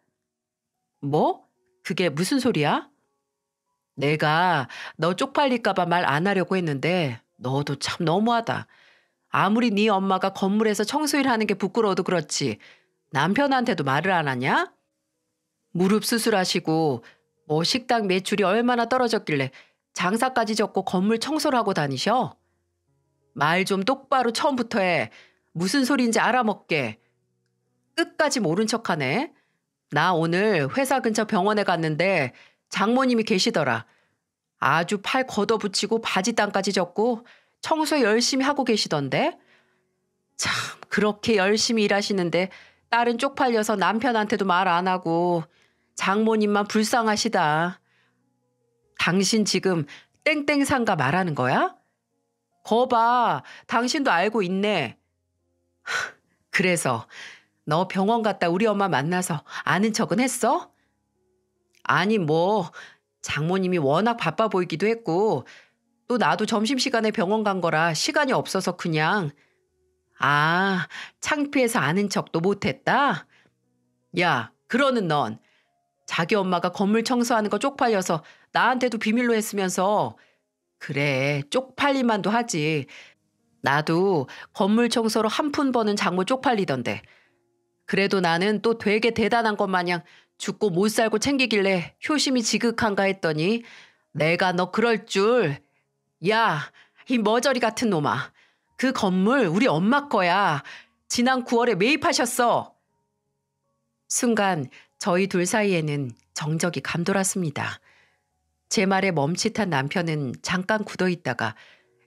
뭐? 그게 무슨 소리야? 내가 너 쪽팔릴까 봐 말 안 하려고 했는데 너도 참 너무하다. 아무리 네 엄마가 건물에서 청소일 하는 게 부끄러워도 그렇지 남편한테도 말을 안 하냐? 무릎 수술하시고 뭐 식당 매출이 얼마나 떨어졌길래 장사까지 접고 건물 청소를 하고 다니셔? 말 좀 똑바로 처음부터 해. 무슨 소리인지 알아먹게. 끝까지 모른 척하네. 나 오늘 회사 근처 병원에 갔는데 장모님이 계시더라. 아주 팔 걷어붙이고 바지 땅까지 젖고 청소 열심히 하고 계시던데. 참 그렇게 열심히 일하시는데 딸은 쪽팔려서 남편한테도 말 안 하고 장모님만 불쌍하시다. 당신 지금 땡땡상가 말하는 거야? 거봐, 당신도 알고 있네. 그래서 너 병원 갔다 우리 엄마 만나서 아는 척은 했어? 아니 뭐 장모님이 워낙 바빠 보이기도 했고 또 나도 점심시간에 병원 간 거라 시간이 없어서 그냥. 아, 창피해서 아는 척도 못했다? 야, 그러는 넌 자기 엄마가 건물 청소하는 거 쪽팔려서 나한테도 비밀로 했으면서. 그래, 쪽팔리만도 하지. 나도 건물 청소로 한 푼 버는 장모 쪽팔리던데. 그래도 나는 또 되게 대단한 것 마냥 죽고 못 살고 챙기길래 효심이 지극한가 했더니 내가 너 그럴 줄. 야, 이 머저리 같은 놈아. 그 건물 우리 엄마 거야. 지난 9월에 매입하셨어. 순간 저희 둘 사이에는 정적이 감돌았습니다. 제 말에 멈칫한 남편은 잠깐 굳어있다가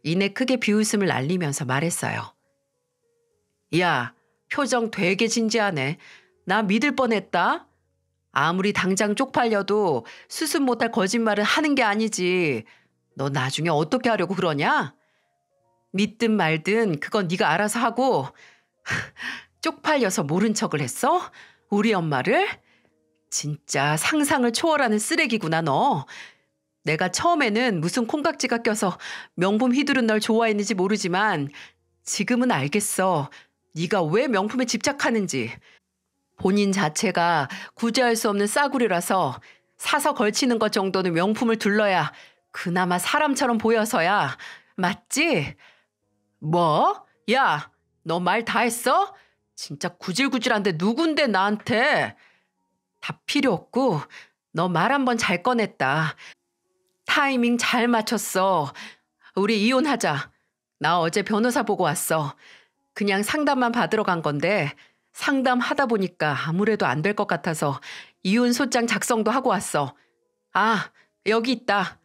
이내 크게 비웃음을 날리면서 말했어요. 야, 표정 되게 진지하네. 나 믿을 뻔했다. 아무리 당장 쪽팔려도 수습 못할 거짓말은 하는 게 아니지. 너 나중에 어떻게 하려고 그러냐? 믿든 말든 그건 네가 알아서 하고. 쪽팔려서 모른 척을 했어? 우리 엄마를? 진짜 상상을 초월하는 쓰레기구나 너. 내가 처음에는 무슨 콩깍지가 껴서 명품 휘두른 널 좋아했는지 모르지만 지금은 알겠어. 네가 왜 명품에 집착하는지. 본인 자체가 구제할 수 없는 싸구려라서 사서 걸치는 것 정도는 명품을 둘러야 그나마 사람처럼 보여서야. 맞지? 뭐? 야, 너 말 다 했어? 진짜 구질구질한데 누군데 나한테? 다 필요 없고 너 말 한 번 잘 꺼냈다. 타이밍 잘 맞췄어. 우리 이혼하자. 나 어제 변호사 보고 왔어. 그냥 상담만 받으러 간 건데 상담하다 보니까 아무래도 안 될 것 같아서 이혼 소장 작성도 하고 왔어. 아, 여기 있다.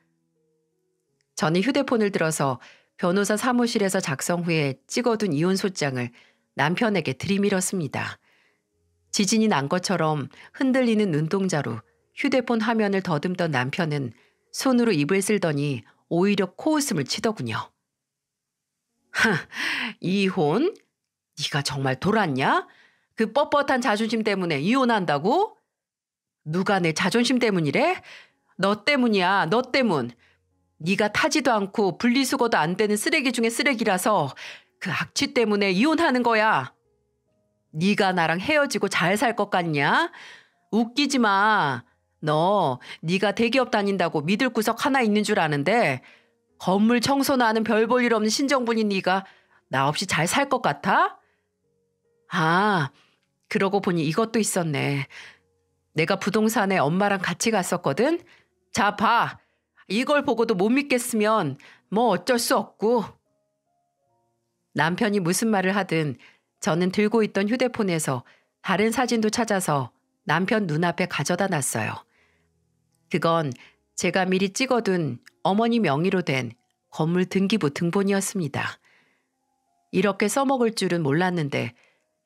저는 휴대폰을 들어서 변호사 사무실에서 작성 후에 찍어둔 이혼 소장을 남편에게 들이밀었습니다. 지진이 난 것처럼 흔들리는 눈동자로 휴대폰 화면을 더듬던 남편은 손으로 입을 쓸더니 오히려 코웃음을 치더군요. 이혼? 네가 정말 돌았냐? 그 뻣뻣한 자존심 때문에 이혼한다고? 누가 내 자존심 때문이래? 너 때문이야, 너 때문. 네가 타지도 않고 분리수거도 안 되는 쓰레기 중에 쓰레기라서 그 악취 때문에 이혼하는 거야. 네가 나랑 헤어지고 잘 살 것 같냐? 웃기지 마. 너 네가 대기업 다닌다고 믿을 구석 하나 있는 줄 아는데 건물 청소나 하는 별 볼 일 없는 신정분인 네가 나 없이 잘 살 것 같아? 아, 그러고 보니 이것도 있었네. 내가 부동산에 엄마랑 같이 갔었거든? 자, 봐. 이걸 보고도 못 믿겠으면 뭐 어쩔 수 없고. 남편이 무슨 말을 하든 저는 들고 있던 휴대폰에서 다른 사진도 찾아서 남편 눈앞에 가져다 놨어요. 그건 제가 미리 찍어둔 어머니 명의로 된 건물 등기부 등본이었습니다. 이렇게 써먹을 줄은 몰랐는데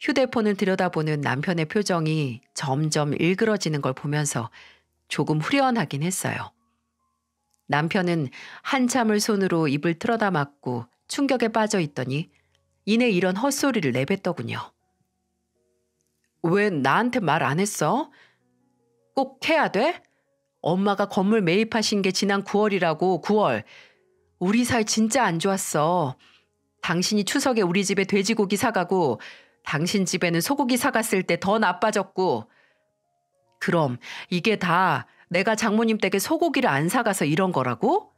휴대폰을 들여다보는 남편의 표정이 점점 일그러지는 걸 보면서 조금 후련하긴 했어요. 남편은 한참을 손으로 입을 틀어다 막고 충격에 빠져 있더니 이내 이런 헛소리를 내뱉더군요. 왜 나한테 말 안 했어? 꼭 해야 돼? 엄마가 건물 매입하신 게 지난 9월이라고, 9월. 우리 사이 진짜 안 좋았어. 당신이 추석에 우리 집에 돼지고기 사가고 당신 집에는 소고기 사갔을 때 더 나빠졌고. 그럼 이게 다 내가 장모님 댁에 소고기를 안 사가서 이런 거라고?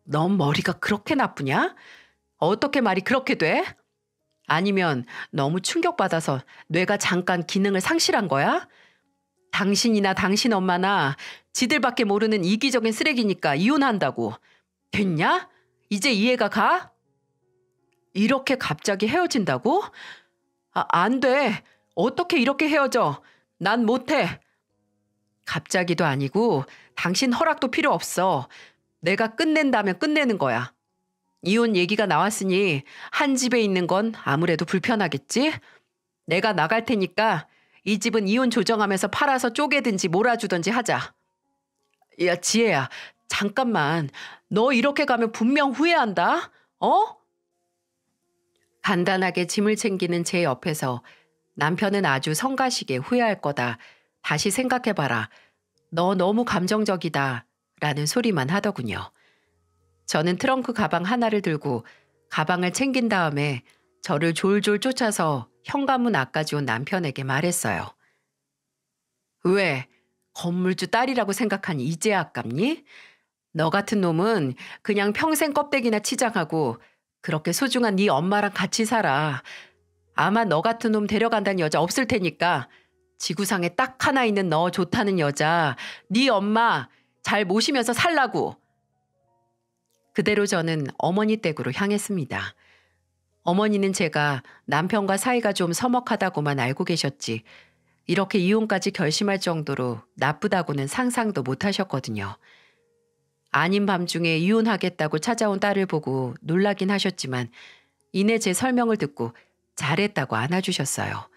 넌 머리가 그렇게 나쁘냐? 어떻게 말이 그렇게 돼? 아니면 너무 충격받아서 뇌가 잠깐 기능을 상실한 거야? 당신이나 당신 엄마나 지들밖에 모르는 이기적인 쓰레기니까 이혼한다고. 됐냐? 이제 이해가 가? 이렇게 갑자기 헤어진다고? 안 돼. 어떻게 이렇게 헤어져? 난 못해. 갑자기도 아니고 당신 허락도 필요 없어. 내가 끝낸다면 끝내는 거야. 이혼 얘기가 나왔으니 한 집에 있는 건 아무래도 불편하겠지? 내가 나갈 테니까 이 집은 이혼 조정하면서 팔아서 쪼개든지 몰아주든지 하자. 야, 지혜야, 잠깐만. 너 이렇게 가면 분명 후회한다. 어? 간단하게 짐을 챙기는 제 옆에서 남편은 아주 성가시게 후회할 거다. 다시 생각해봐라. 너 너무 감정적이다. 라는 소리만 하더군요. 저는 트렁크 가방 하나를 들고 가방을 챙긴 다음에 저를 졸졸 쫓아서 현관문 앞까지 온 남편에게 말했어요. 왜? 건물주 딸이라고 생각하니 이제 아깝니? 너 같은 놈은 그냥 평생 껍데기나 치장하고 그렇게 소중한 네 엄마랑 같이 살아. 아마 너 같은 놈 데려간다는 여자 없을 테니까 지구상에 딱 하나 있는 너 좋다는 여자, 네 엄마 잘 모시면서 살라고. 그대로 저는 어머니 댁으로 향했습니다. 어머니는 제가 남편과 사이가 좀 서먹하다고만 알고 계셨지 이렇게 이혼까지 결심할 정도로 나쁘다고는 상상도 못 하셨거든요. 아닌 밤중에 이혼하겠다고 찾아온 딸을 보고 놀라긴 하셨지만 이내 제 설명을 듣고 잘했다고 안아주셨어요.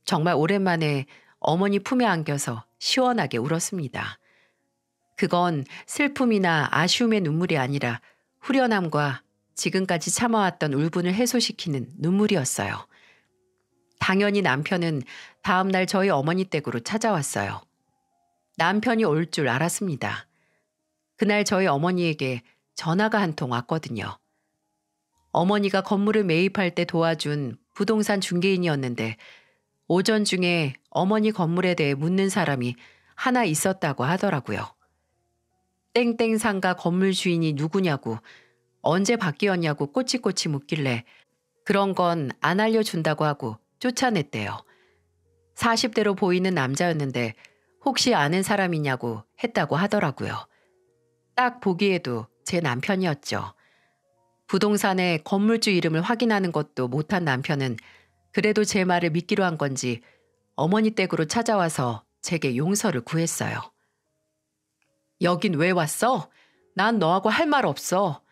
정말 오랜만에 어머니 품에 안겨서 시원하게 울었습니다. 그건 슬픔이나 아쉬움의 눈물이 아니라 후련함과 지금까지 참아왔던 울분을 해소시키는 눈물이었어요. 당연히 남편은 다음 날 저희 어머니 댁으로 찾아왔어요. 남편이 올 줄 알았습니다. 그날 저희 어머니에게 전화가 한 통 왔거든요. 어머니가 건물을 매입할 때 도와준 부동산 중개인이었는데 오전 중에 어머니 건물에 대해 묻는 사람이 하나 있었다고 하더라고요. 땡땡 상가 건물 주인이 누구냐고, 언제 바뀌었냐고 꼬치꼬치 묻길래 그런 건 안 알려준다고 하고 쫓아냈대요. 40대로 보이는 남자였는데 혹시 아는 사람이냐고 했다고 하더라고요. 딱 보기에도 제 남편이었죠. 부동산에 건물주 이름을 확인하는 것도 못한 남편은 그래도 제 말을 믿기로 한 건지 어머니 댁으로 찾아와서 제게 용서를 구했어요. 여긴 왜 왔어? 난 너하고 할 말 없어.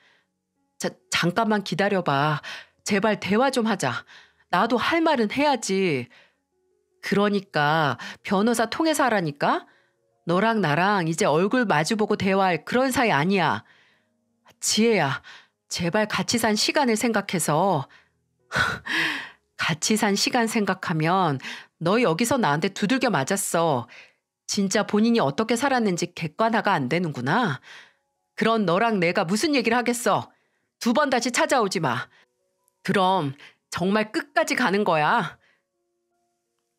잠깐만 기다려봐. 제발 대화 좀 하자. 나도 할 말은 해야지. 그러니까 변호사 통해서 하라니까? 너랑 나랑 이제 얼굴 마주보고 대화할 그런 사이 아니야. 지혜야, 제발 같이 산 시간을 생각해서. 같이 산 시간 생각하면 너 여기서 나한테 두들겨 맞았어. 진짜 본인이 어떻게 살았는지 객관화가 안 되는구나. 그런 너랑 내가 무슨 얘기를 하겠어. 2번 다시 찾아오지 마. 그럼 정말 끝까지 가는 거야.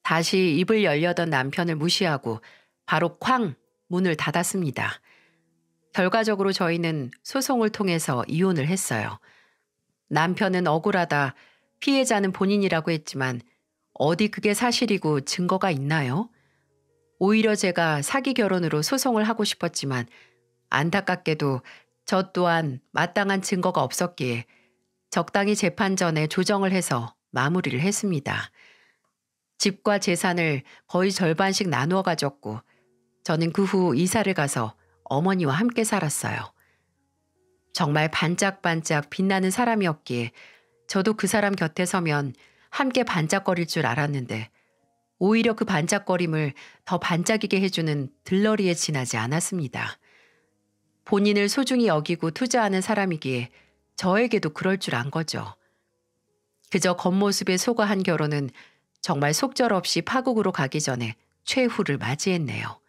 다시 입을 열려던 남편을 무시하고 바로 쾅 문을 닫았습니다. 결과적으로 저희는 소송을 통해서 이혼을 했어요. 남편은 억울하다, 피해자는 본인이라고 했지만 어디 그게 사실이고 증거가 있나요? 오히려 제가 사기 결혼으로 소송을 하고 싶었지만 안타깝게도 저 또한 마땅한 증거가 없었기에 적당히 재판 전에 조정을 해서 마무리를 했습니다. 집과 재산을 거의 절반씩 나누어 가졌고 저는 그 후 이사를 가서 어머니와 함께 살았어요. 정말 반짝반짝 빛나는 사람이었기에 저도 그 사람 곁에 서면 함께 반짝거릴 줄 알았는데 오히려 그 반짝거림을 더 반짝이게 해주는 들러리에 지나지 않았습니다. 본인을 소중히 여기고 투자하는 사람이기에 저에게도 그럴 줄 안 거죠. 그저 겉모습에 속아한 결혼은 정말 속절없이 파국으로 가기 전에 최후를 맞이했네요.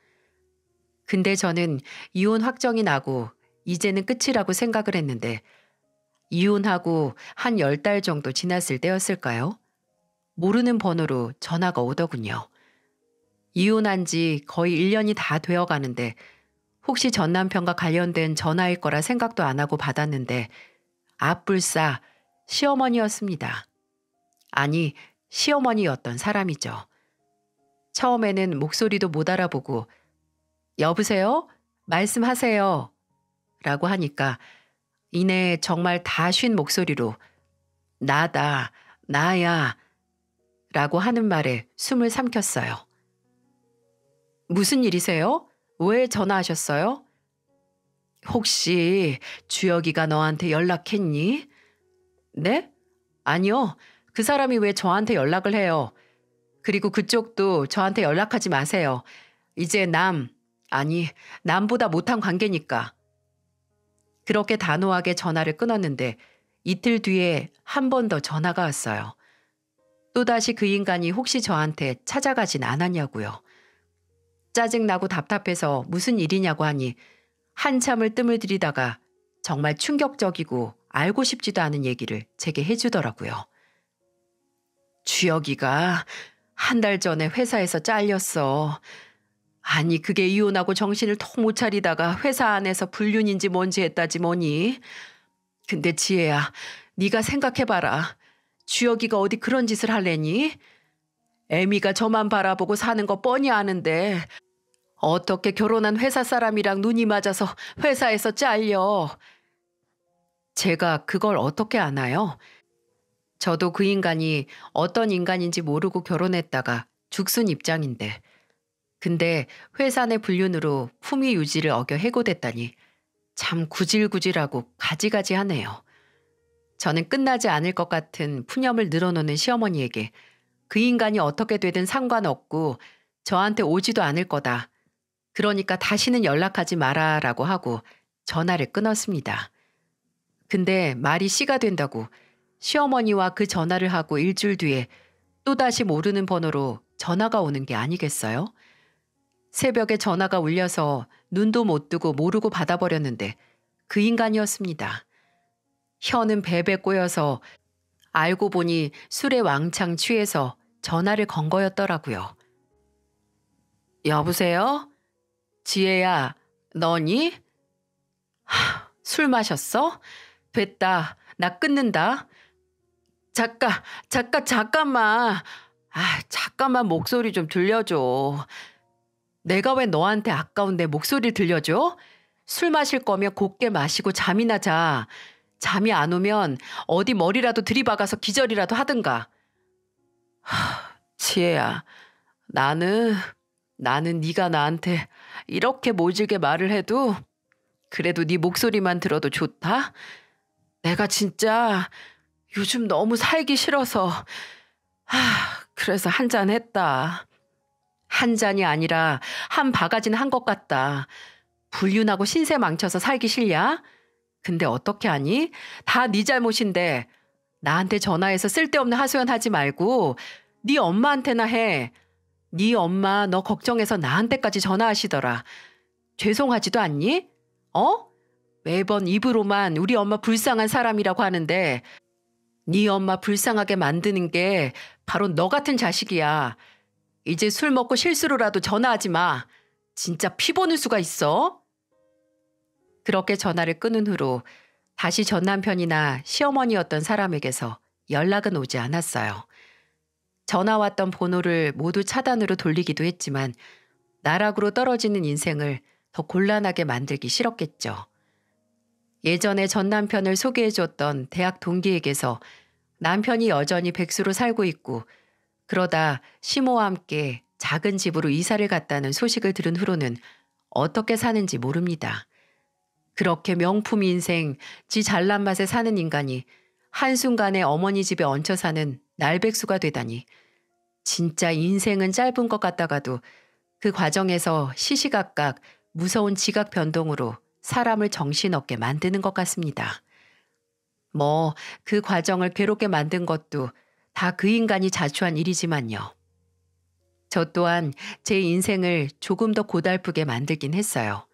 근데 저는 이혼 확정이 나고 이제는 끝이라고 생각을 했는데 이혼하고 한 10달 정도 지났을 때였을까요? 모르는 번호로 전화가 오더군요. 이혼한 지 거의 1년이 다 되어 가는데 혹시 전 남편과 관련된 전화일 거라 생각도 안 하고 받았는데 앞불싸 시어머니였습니다. 아니, 시어머니였던 사람이죠. 처음에는 목소리도 못 알아보고 여보세요? 말씀하세요. 라고 하니까 이내 정말 다 쉰 목소리로 나다, 나야 라고 하는 말에 숨을 삼켰어요. 무슨 일이세요? 왜 전화하셨어요? 혹시 주혁이가 너한테 연락했니? 네? 아니요. 그 사람이 왜 저한테 연락을 해요? 그리고 그쪽도 저한테 연락하지 마세요. 이제 남보다 못한 관계니까. 그렇게 단호하게 전화를 끊었는데 이틀 뒤에 한 번 더 전화가 왔어요. 또다시 그 인간이 혹시 저한테 찾아가진 않았냐고요. 짜증나고 답답해서 무슨 일이냐고 하니 한참을 뜸을 들이다가 정말 충격적이고 알고 싶지도 않은 얘기를 제게 해주더라고요. 주혁이가 한 달 전에 회사에서 잘렸어. 아니 그게 이혼하고 정신을 통 못 차리다가 회사 안에서 불륜인지 뭔지 했다지 뭐니. 근데 지혜야, 네가 생각해봐라. 주혁이가 어디 그런 짓을 할래니? 애미가 저만 바라보고 사는 거 뻔히 아는데 어떻게 결혼한 회사 사람이랑 눈이 맞아서 회사에서 잘려. 제가 그걸 어떻게 아나요? 저도 그 인간이 어떤 인간인지 모르고 결혼했다가 죽순 입장인데. 근데 회사 내 불륜으로 품위 유지를 어겨 해고됐다니 참 구질구질하고 가지가지하네요. 저는 끝나지 않을 것 같은 푸념을 늘어놓는 시어머니에게 그 인간이 어떻게 되든 상관없고 저한테 오지도 않을 거다. 그러니까 다시는 연락하지 마라라고 하고 전화를 끊었습니다. 근데 말이 씨가 된다고 시어머니와 그 전화를 하고 일주일 뒤에 또다시 모르는 번호로 전화가 오는 게 아니겠어요? 새벽에 전화가 울려서 눈도 못 뜨고 모르고 받아버렸는데 그 인간이었습니다. 혀는 베베 꼬여서 알고 보니 술에 왕창 취해서 전화를 건 거였더라고요. 여보세요? 지혜야, 너니? 술 마셨어? 됐다. 나 끊는다. 잠깐만. 잠깐만 목소리 좀 들려줘. 내가 왜 너한테 아까운 내 목소리 들려줘? 술 마실 거면 곱게 마시고 잠이나 자. 잠이 안 오면 어디 머리라도 들이박아서 기절이라도 하든가. 지혜야, 나는 네가 나한테 이렇게 모질게 말을 해도 그래도 네 목소리만 들어도 좋다? 내가 진짜 요즘 너무 살기 싫어서 그래서 한 잔 했다. 한 잔이 아니라 한 바가지는 한 것 같다. 불륜하고 신세 망쳐서 살기 싫냐? 근데 어떻게 하니? 다 네 잘못인데 나한테 전화해서 쓸데없는 하소연 하지 말고 네 엄마한테나 해. 네 엄마 너 걱정해서 나한테까지 전화하시더라. 죄송하지도 않니? 매번 입으로만 우리 엄마 불쌍한 사람이라고 하는데 네 엄마 불쌍하게 만드는 게 바로 너 같은 자식이야. 이제 술 먹고 실수로라도 전화하지 마. 진짜 피 보는 수가 있어? 그렇게 전화를 끊은 후로 다시 전 남편이나 시어머니였던 사람에게서 연락은 오지 않았어요. 전화 왔던 번호를 모두 차단으로 돌리기도 했지만 나락으로 떨어지는 인생을 더 곤란하게 만들기 싫었겠죠. 예전에 전 남편을 소개해줬던 대학 동기에게서 남편이 여전히 백수로 살고 있고 그러다 시모와 함께 작은 집으로 이사를 갔다는 소식을 들은 후로는 어떻게 사는지 모릅니다. 그렇게 명품 인생, 지 잘난 맛에 사는 인간이 한순간에 어머니 집에 얹혀 사는 날백수가 되다니 진짜 인생은 짧은 것 같다가도 그 과정에서 시시각각 무서운 지각 변동으로 사람을 정신없게 만드는 것 같습니다. 그 과정을 괴롭게 만든 것도 다 그 인간이 자초한 일이지만요. 저 또한 제 인생을 조금 더 고달프게 만들긴 했어요.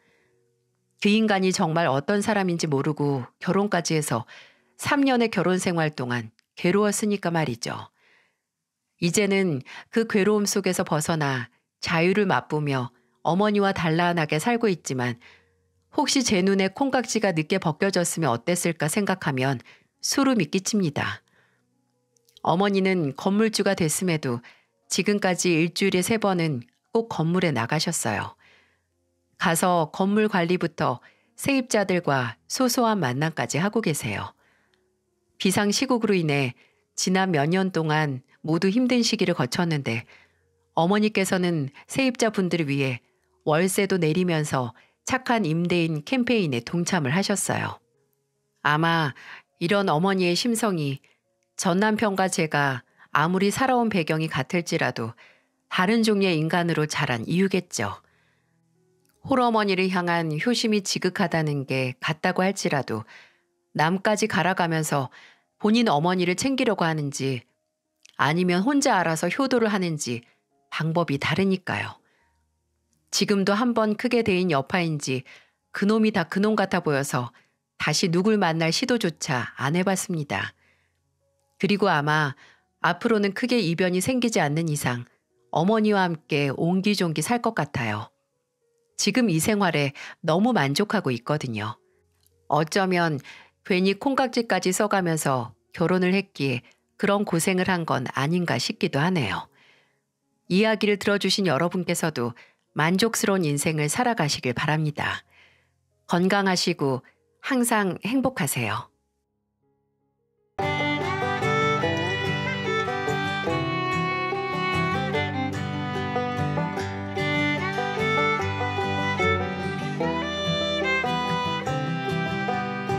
그 인간이 정말 어떤 사람인지 모르고 결혼까지 해서 3년의 결혼 생활 동안 괴로웠으니까 말이죠. 이제는 그 괴로움 속에서 벗어나 자유를 맛보며 어머니와 단란하게 살고 있지만 혹시 제 눈에 콩깍지가 늦게 벗겨졌으면 어땠을까 생각하면 소름이 끼칩니다. 어머니는 건물주가 됐음에도 지금까지 일주일에 3번은 꼭 건물에 나가셨어요. 가서 건물 관리부터 세입자들과 소소한 만남까지 하고 계세요. 비상시국으로 인해 지난 몇 년 동안 모두 힘든 시기를 거쳤는데 어머니께서는 세입자분들을 위해 월세도 내리면서 착한 임대인 캠페인에 동참을 하셨어요. 아마 이런 어머니의 심성이 전 남편과 제가 아무리 살아온 배경이 같을지라도 다른 종류의 인간으로 자란 이유겠죠. 홀어머니를 향한 효심이 지극하다는 게 같다고 할지라도 남까지 갈아가면서 본인 어머니를 챙기려고 하는지 아니면 혼자 알아서 효도를 하는지 방법이 다르니까요. 지금도 한번 크게 데인 여파인지 그놈이 다 그놈 같아 보여서 다시 누굴 만날 시도조차 안 해봤습니다. 그리고 아마 앞으로는 크게 이변이 생기지 않는 이상 어머니와 함께 옹기종기 살 것 같아요. 지금 이 생활에 너무 만족하고 있거든요. 어쩌면 괜히 콩깍지까지 써가면서 결혼을 했기에 그런 고생을 한 건 아닌가 싶기도 하네요. 이야기를 들어주신 여러분께서도 만족스러운 인생을 살아가시길 바랍니다. 건강하시고 항상 행복하세요.